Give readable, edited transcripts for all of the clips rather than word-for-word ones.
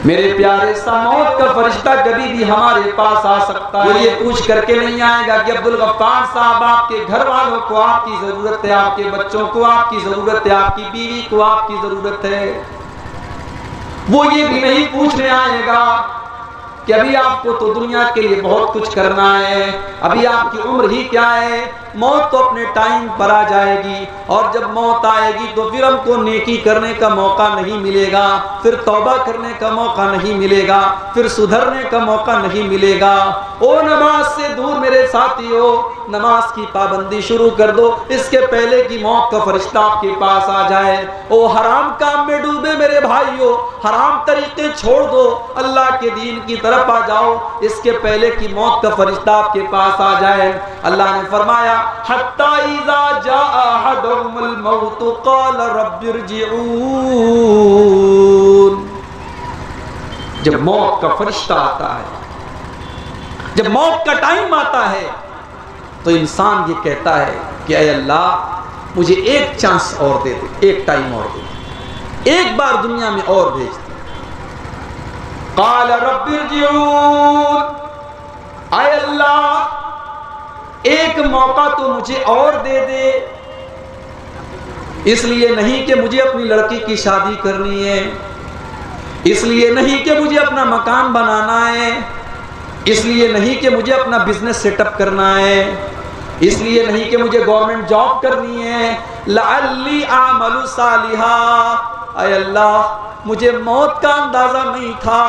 मेरे प्यारे सा मौत का फरिश्ता कभी भी हमारे पास आ सकता है। वो ये पूछ करके नहीं आएगा कि अब्दुल गफ्फार साहब आपके घर वालों को आपकी जरूरत है, आपके बच्चों को आपकी जरूरत है, आपकी बीवी को आपकी जरूरत है। वो ये भी नहीं पूछने आएगा कि अभी आपको तो दुनिया के लिए बहुत कुछ करना है, अभी आपकी उम्र ही क्या है, मौत तो अपने टाइम पर आ जाएगी और जब मौत आएगी तो फिर हमको नेकी करने का मौका नहीं मिलेगा, फिर तौबा करने का मौका नहीं मिलेगा, फिर सुधरने का मौका नहीं मिलेगा। ओ नमाज से दूर मेरे साथियों, नमाज की पाबंदी शुरू कर दो इसके पहले कि मौत का फरिश्ता आपके पास आ जाए। ओ हराम काम में डूबे मेरे भाइयों, हराम तरीके छोड़ दो, अल्लाह के दीन की तरफ आ जाओ इसके पहले कि मौत का फरिश्ता आपके पास आ जाए। अल्लाह ने फरमाया हत्ता इज़ा जाअ अहदहुमुल मौत क़ाल रब्बिरजिऊन। जब मौत का फरिश्ता आता है, जब मौत का टाइम आता है तो इंसान ये कहता है कि ऐ अल्लाह मुझे एक चांस और दे दे, एक टाइम और दे दे, एक बार दुनिया में और भेज दे। क़ाल रब्बिरजिऊन, ऐ अल्लाह एक मौका तो मुझे और दे दे, इसलिए नहीं कि मुझे अपनी लड़की की शादी करनी है, इसलिए नहीं कि मुझे अपना मकान बनाना है, इसलिए नहीं कि मुझे अपना बिजनेस सेटअप करना है, इसलिए नहीं कि मुझे गवर्नमेंट जॉब करनी है। लअल्ली आमलु सालिहा, ऐ अल्लाह मुझे मौत का अंदाजा नहीं था,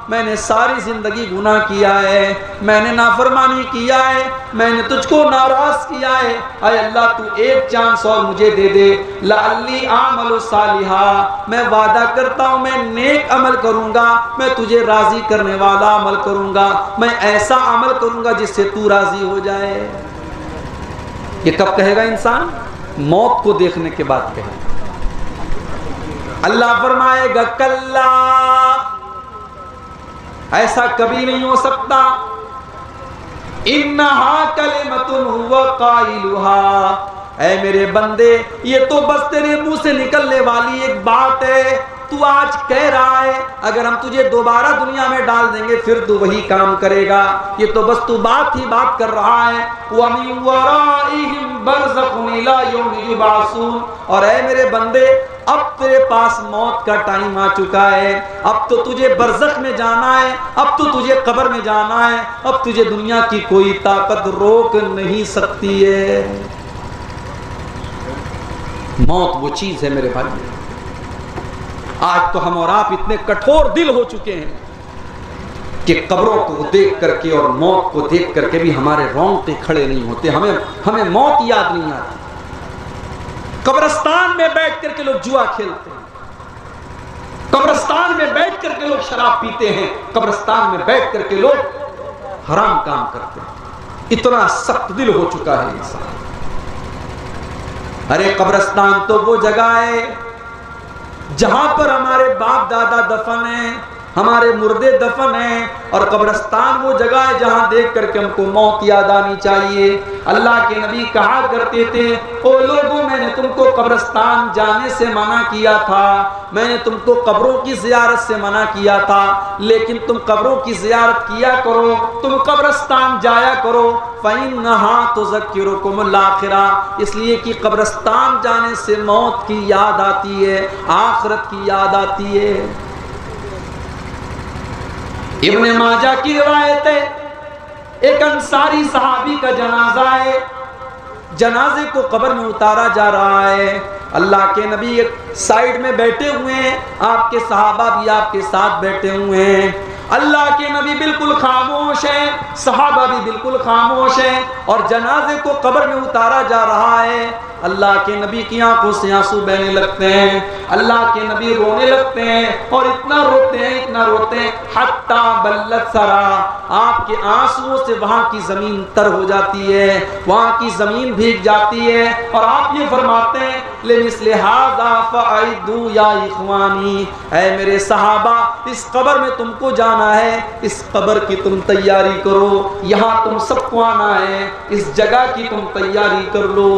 मैंने सारी जिंदगी गुनाह किया है, मैंने नाफरमानी किया है, मैंने तुझको नाराज किया है, ऐ अल्लाह तू एक चांस और मुझे दे दे। लअल्ली आमलु सालिहा, मैं वादा करता हूँ मैं नेक अमल करूंगा, मैं तुझे राजी करने वाला अमल करूंगा, मैं ऐसा अमल करूंगा जिससे तू राजी हो जाए। ये कब कहेगा इंसान? मौत को देखने के बाद कहेगा। अल्लाह फरमाएगा कल्ला, ऐसा कभी नहीं हो सकता। इन्नहा कलिमतुन हुवा काइलुहा, ऐ मेरे बंदे ये तो बस तेरे मुंह से निकलने वाली एक बात है, तू आज कह रहा है, अगर हम तुझे दोबारा दुनिया में डाल देंगे फिर तू वही काम करेगा, ये तो बस तू बात ही बात कर रहा है। व मिन वराइहिम बरज़खुन इला यौमि युबअसून, और ऐ मेरे बंदे अब तेरे पास मौत का टाइम आ चुका है, अब तो तुझे बरज़ख में जाना है, अब तो तुझे कब्र में जाना है, अब तुझे दुनिया की कोई ताकत रोक नहीं सकती है। मौत वो चीज है मेरे भाई, आज तो हम और आप इतने कठोर दिल हो चुके हैं कि कब्रों को देख करके और मौत को देख करके भी हमारे रोंगटे खड़े नहीं होते, हमें मौत याद नहीं आती। कब्रिस्तान में बैठ करके लोग जुआ खेलते हैं, कब्रिस्तान में बैठ करके लोग शराब पीते हैं, कब्रिस्तान में बैठ करके लोग हराम काम करते हैं। इतना सख्त दिल हो चुका है इंसान। अरे कब्रिस्तान तो वो जगह है जहां पर हमारे बाप दादा दफन है, हमारे मुर्दे दफन हैं, और कब्रिस्तान वो जगह है जहां देख करके हमको मौत याद आनी चाहिए। अल्लाह के नबी कहा करते थे, ओ लोगों मैंने तुमको कब्रिस्तान जाने से मना किया था, मैंने तुमको कब्रों की ज़ियारत से मना किया था, लेकिन तुम कब्रों की ज़ियारत किया करो, तुम कब्रिस्तान जाया करो। फ़इन्नहा तुज़क्किरुकुमुल आखिरा, इसलिए कि कब्रिस्तान जाने से मौत की याद आती है, आखिरत की याद आती है। इब्ने माजा की रिवायत है, एक अंसारी सहाबी का जनाजा है, जनाजे को कब्र में उतारा जा रहा है, अल्लाह के नबी एक साइड में बैठे हुए हैं, आपके सहाबा भी आपके साथ बैठे हुए हैं। अल्लाह के नबी बिल्कुल खामोश हैं, सहाबा भी बिल्कुल खामोश हैं, और जनाजे को कब्र में उतारा जा रहा है। अल्लाह के नबी की आंखों से आंसू बहने लगते हैं, अल्लाह के नबी रोने लगते हैं, और इतना रोते हैं, इतना रोते हैं, हत्ता बल्लत सरा, आपके आंसुओं से वहां की जमीन तर हो जाती है, वहां की जमीन भीग जाती है, और आप ये फरमाते हैं लिमिस्ले हाज़ा फ़अइदू या इख़वानी, ऐ मेरे सहाबा इस कब्र में तुमको जाना है, इस कब्र की तुम तैयारी करो, यहाँ तुम सबको आना है, इस जगह की तुम तैयारी कर लो।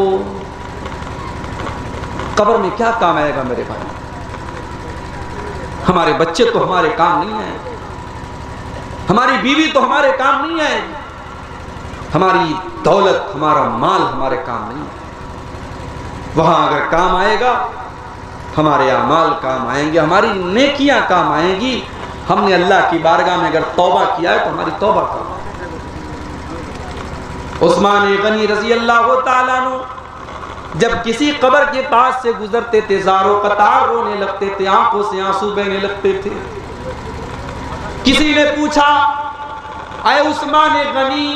कब्र में क्या काम आएगा मेरे भाई? हमारे बच्चे तो हमारे काम नहीं आएंगे, हमारी बीवी तो हमारे काम नहीं आएगी, हमारी दौलत, हमारा माल हमारे काम नहीं आएगा। वहां अगर काम आएगा, हमारे अमाल काम आएंगे, हमारी नेकियां काम आएंगी। हमने अल्लाह की बारगाह में अगर तौबा किया है तो हमारी तौबा काम आएगी। उस्मान गनी रजी अल्लाह ताला अन्हु जब किसी कब्र के पास से गुजरते थे, ज़ारो कतार रोने लगते थे, आंखों से आंसू बहने लगते थे। किसी ने पूछा, अय उस्मान गनी,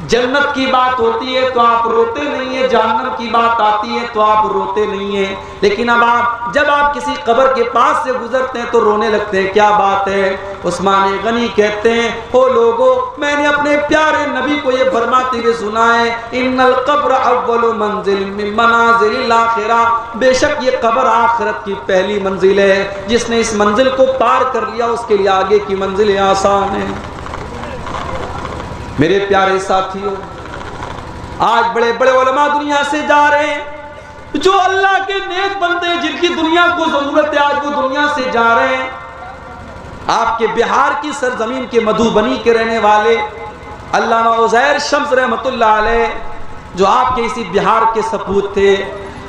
जन्नत की बात होती है तो आप रोते नहीं है, जहन्नम की बात आती है तो आप रोते नहीं है, लेकिन अब जब आप किसी कब्र के पास से गुजरते हैं तो रोने लगते हैं, क्या बात है? उस्मान गनी कहते हैं, ओ लोगों, मैंने अपने प्यारे नबी को ये फरमाते हुए सुना है, इन्नल कब्र अव्वलु मंजिल मिन मनाजिलिल आखिरह, बेशक ये कब्र आखिरत की पहली मंजिल है। जिसने इस मंजिल को पार कर लिया उसके लिए आगे की मंजिलें आसान है। मेरे प्यारे साथियों, आज बड़े बड़े उलमा दुनिया से जा रहे हैं, जो अल्लाह के नेक बंदे हैं, जिनकी दुनिया को जरूरत है, आज वो दुनिया से जा रहे हैं। आपके बिहार की सरजमीन के मधुबनी के रहने वाले अल्लामा उज़ैर शम्स रहमतुल्लाह अलैह, जो आपके इसी बिहार के सपूत थे,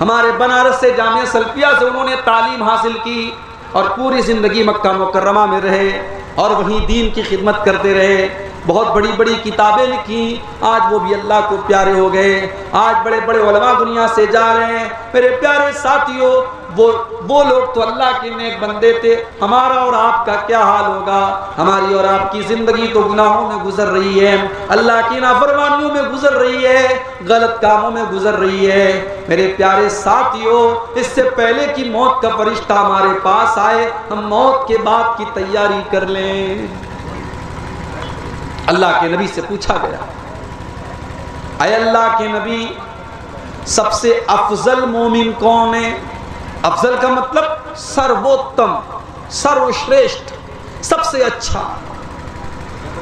हमारे बनारस से जामिया सल्फिया से उन्होंने तालीम हासिल की और पूरी जिंदगी मक्का मुकर्रमा में रहे और वहीं दीन की खिदमत करते रहे। बहुत बड़ी बड़ी किताबें लिखी, आज वो भी अल्लाह को प्यारे हो गए। आज बड़े बड़े उलमा दुनिया से जा रहे हैं। मेरे प्यारे साथियों, वो लोग तो अल्लाह के नेक बंदे थे। हमारा और आपका क्या हाल होगा? हमारी और आपकी जिंदगी तो गुनाहों में गुजर रही है, अल्लाह की नाफरमानियों में गुजर रही है, गलत कामों में गुजर रही है। मेरे प्यारे साथियों, इससे पहले कि मौत का फरिश्ता हमारे पास आए, हम मौत के बाद की तैयारी कर लें। अल्लाह के नबी से पूछा गया, अय अल्लाह के नबी, सबसे अफजल मोमिन कौन है? अफजल का मतलब सर्वोत्तम, सर्वश्रेष्ठ, सबसे अच्छा।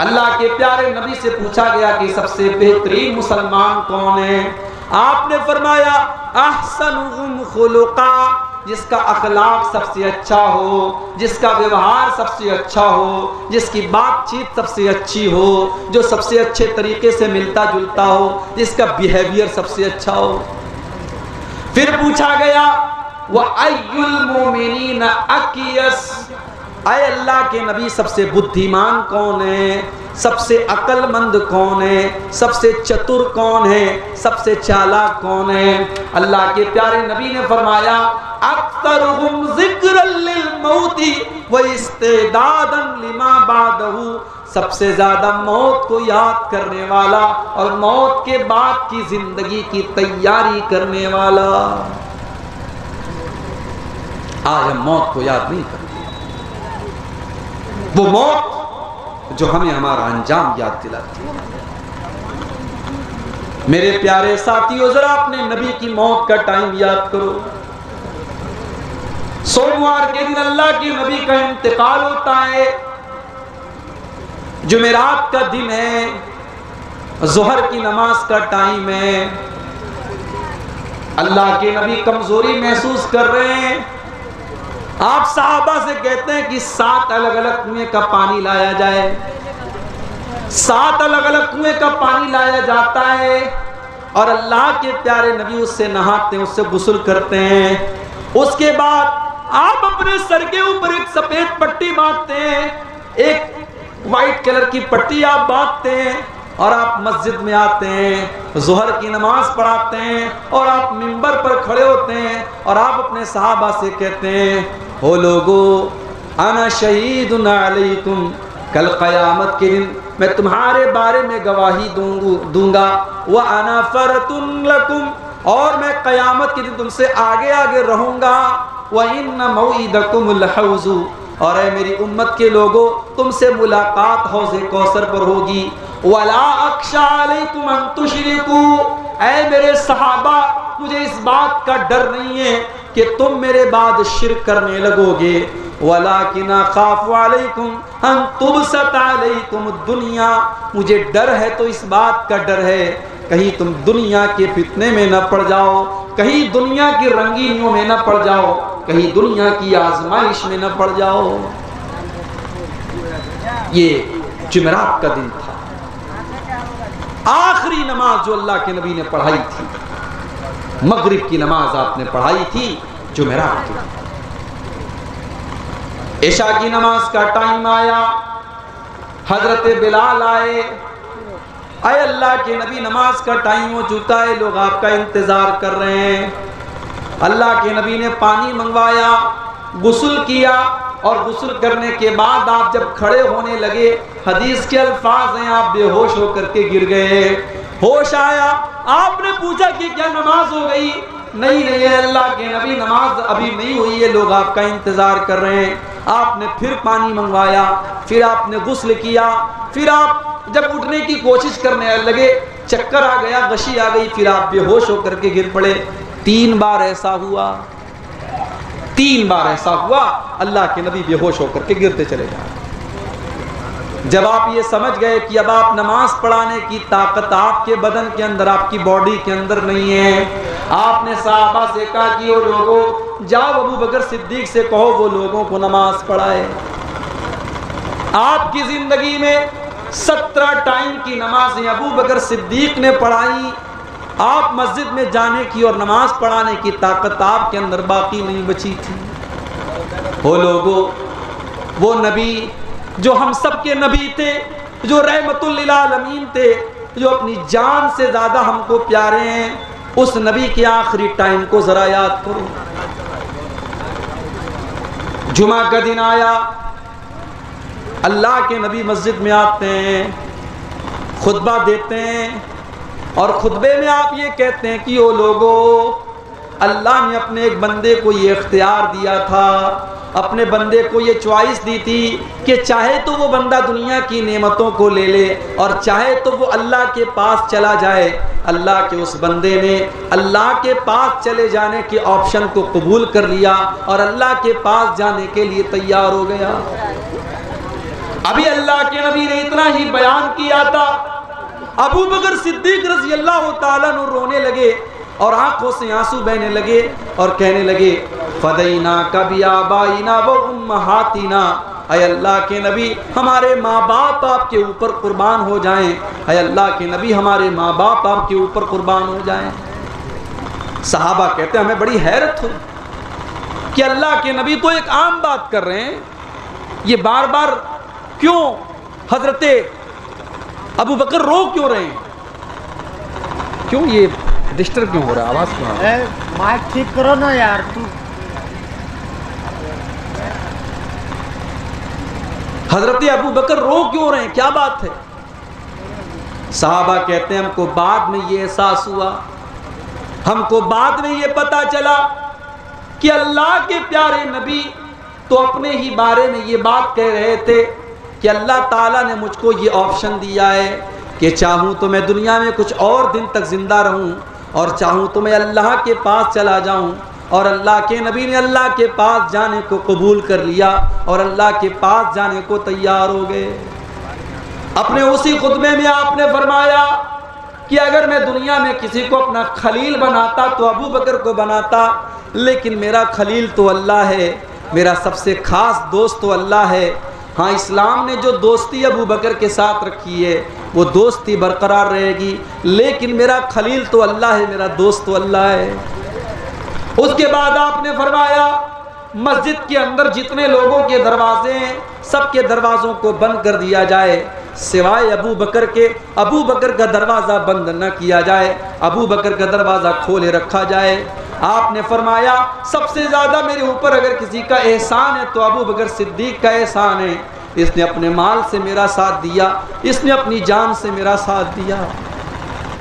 अल्लाह के प्यारे नबी से पूछा गया कि सबसे बेहतरीन मुसलमान कौन है? आपने फरमाया, अहसनुहुम खुलुका, जिसका अखलाक सबसे अच्छा हो, जिसका व्यवहार सबसे अच्छा हो, जिसकी बातचीत सबसे अच्छी हो, जो सबसे अच्छे तरीके से मिलता जुलता हो, जिसका बिहेवियर सबसे अच्छा हो। फिर पूछा गया, वह अय्युल मोमिनीन अकियस, अय अल्लाह के नबी सबसे बुद्धिमान कौन है, सबसे अक्लमंद कौन है, सबसे चतुर कौन है, सबसे चालाक कौन है? अल्लाह के प्यारे नबी ने फरमाया, अक्तरुहुम ज़िक्रन लिल मौती व इस्तिदादन लिमा बादहू, सबसे ज्यादा मौत को याद करने वाला और मौत के बाद की जिंदगी की तैयारी करने वाला। आज हम मौत को याद नहीं करते, वो मौत जो हमें हमारा अंजाम याद दिलाती है। मेरे प्यारे साथियों, जरा अपने नबी की मौत का टाइम याद करो। सोमवार के दिन अल्लाह के नबी का इंतकाल होता है, जुमेरात का दिन है, जोहर की नमाज का टाइम है। अल्लाह के नबी कमजोरी महसूस कर रहे हैं। आप साहबा से कहते हैं कि 7 अलग अलग कुएं का पानी लाया जाए। 7 अलग अलग कुएं का पानी लाया जाता है और अल्लाह के प्यारे नबी उससे नहाते हैं, उससे गुस्ल करते हैं। उसके बाद आप अपने सर के ऊपर एक सफेद पट्टी बांधते हैं, एक व्हाइट कलर की पट्टी आप बांधते हैं और आप मस्जिद में आते हैं, जोहर की नमाज पढ़ाते हैं और आप मिंबर पर खड़े होते हैं और आप अपने सहाबा से कहते हैं, हो लोगो, आना शहीदुन अलैकुम, कल क़यामत के दिन मैं तुम्हारे बारे में गवाही दूंगा, व आना फरतुन लकुम, और मैं क़यामत के दिन तुमसे आगे आगे रहूंगा, व इन्ना मौइदकुमुल हौज़ु, और ऐ मेरी उम्मत के लोगों, तुमसे मुलाकात हौज़े कौसर पर होगी। वला अख्शा अलैकुम अन तुशरिकू, ऐ मेरे सहाबा, मुझे इस बात का डर नहीं है कि तुम मेरे बाद शिर्क करने लगोगे। वलाकिन अखाफु अलैकुम अन तुबसत अलैकुम दुनिया, मुझे डर है तो इस बात का डर है कहीं तुम दुनिया के फितने में न पड़ जाओ, कहीं दुनिया की रंगीनियों में न पड़ जाओ, कहीं दुनिया की आजमाइश में न पड़ जाओ। ये जुमेरात का दिन था, आखिरी नमाज जो अल्लाह के नबी ने पढ़ाई थी, मगरिब की नमाज आपने पढ़ाई थी जुमेरात की। इशा की नमाज का टाइम आया, हजरत बिलाल आए, आए अल्लाह के नबी नमाज का टाइम हो चुका है, लोग आपका इंतजार कर रहे हैं। अल्लाह के नबी ने पानी मंगवाया, गुस्ल किया, और गुस्ल करने के बाद आप जब खड़े होने लगे, हदीस के अल्फाज हैं, आप बेहोश होकर के गिर गए। होश आया, आपने पूछा कि क्या नमाज हो गई? नहीं नहीं अल्लाह के नबी नमाज अभी नहीं हुई है, लोग आपका इंतजार कर रहे हैं। आपने फिर पानी मंगवाया, फिर आपने गुस्ल किया, फिर आप जब उठने की कोशिश करने लगे, चक्कर आ गया, गशी आ गई, फिर आप बेहोश होकर के गिर पड़े। 3 बार ऐसा हुआ, 3 बार ऐसा हुआ, अल्लाह के नबी बेहोश होकर के गिरते चले गए। जब आप ये समझ गए कि अब आप नमाज पढ़ाने की ताकत आपके बदन के अंदर, आपकी बॉडी के अंदर नहीं है, आपने साहबा से कहा कि वो लोगों जाओ अबू बकर सिद्दीक से कहो वो लोगों को नमाज पढ़ाए। आपकी जिंदगी में 17 टाइम की नमाजें अबू बकर सिद्दीक ने पढ़ाई। आप मस्जिद में जाने की और नमाज पढ़ाने की ताकत आपके अंदर बाकी नहीं बची थी। वो लोगों, वो नबी जो हम सब के नबी थे, जो रहमतुल लिल आलमीन थे, जो अपनी जान से ज्यादा हमको प्यारे हैं, उस नबी के आखिरी टाइम को जरा याद करो। जुमा का दिन आया, अल्लाह के नबी मस्जिद में आते हैं, खुतबा देते हैं, और खुतबे में आप ये कहते हैं कि ओ लोगों, अल्लाह ने अपने एक बंदे को ये इख्तियार दिया था, अपने बंदे को ये चॉइस दी थी कि चाहे तो वो बंदा दुनिया की नेमतों को ले ले और चाहे तो वो अल्लाह के पास चला जाए। अल्लाह के उस बंदे ने अल्लाह के पास चले जाने के ऑप्शन को कबूल कर लिया और अल्लाह के पास जाने के लिए तैयार हो गया। अभी अल्लाह के नबी ने इतना ही बयान किया था, अबू बकर सिद्दीक रज़ी अल्लाह ताला अन्हु रोने लगे और आंखों से आंसू बहने लगे और कहने लगे, फदैना कभी आबाइना व उम्महातिना, अय अल्लाह के नबी हमारे माँ बाप आपके ऊपर कुर्बान हो जाएं, अय अल्लाह के नबी हमारे माँ बाप आपके ऊपर कुर्बान हो जाएं। सहाबा कहते हैं हमें बड़ी हैरत हुई कि अल्लाह के नबी तो एक आम बात कर रहे हैं, ये बार बार क्यों हजरते अबू बकर रो क्यों रहे हैं? क्यों ये डिस्टर्ब क्यों हो रहा है? आवाज क्यों आ रहा है? माइक ठीक करो ना यार तू। हजरत अबू बकर रो क्यों रहे हैं, क्या बात है? साहबा कहते हैं हमको बाद में ये एहसास हुआ, हमको बाद में ये पता चला कि अल्लाह के प्यारे नबी तो अपने ही बारे में ये बात कह रहे थे कि अल्लाह ताला ने मुझको ये ऑप्शन दिया है कि चाहूँ तो मैं दुनिया में कुछ और दिन तक जिंदा रहूँ और चाहूँ तो मैं अल्लाह के पास चला जाऊँ। और अल्लाह के नबी ने अल्लाह के पास जाने को कबूल कर लिया और अल्लाह के पास जाने को तैयार हो गए। अपने उसी खुतबे में आपने फरमाया कि अगर मैं दुनिया में किसी को अपना खलील बनाता तो अबू बकर को बनाता, लेकिन मेरा खलील तो अल्लाह है, मेरा सबसे खास दोस्त तो अल्लाह है। हाँ, इस्लाम ने जो दोस्ती अबू बकर के साथ रखी है वो दोस्ती बरकरार रहेगी, लेकिन मेरा खलील तो अल्लाह है, मेरा दोस्त तो अल्लाह है। उसके बाद आपने फरमाया मस्जिद के अंदर जितने लोगों के दरवाजे हैं सबके दरवाज़ों को बंद कर दिया जाए, सिवाय अबू बकर के। अबू बकर का दरवाज़ा बंद न किया जाए, अबू बकर का दरवाज़ा खोले रखा जाए। आपने फरमाया सबसे ज़्यादा मेरे ऊपर अगर किसी का एहसान है तो अबू बकर सिद्दीक का एहसान है, इसने अपने माल से मेरा साथ दिया, इसने अपनी जान से मेरा साथ दिया।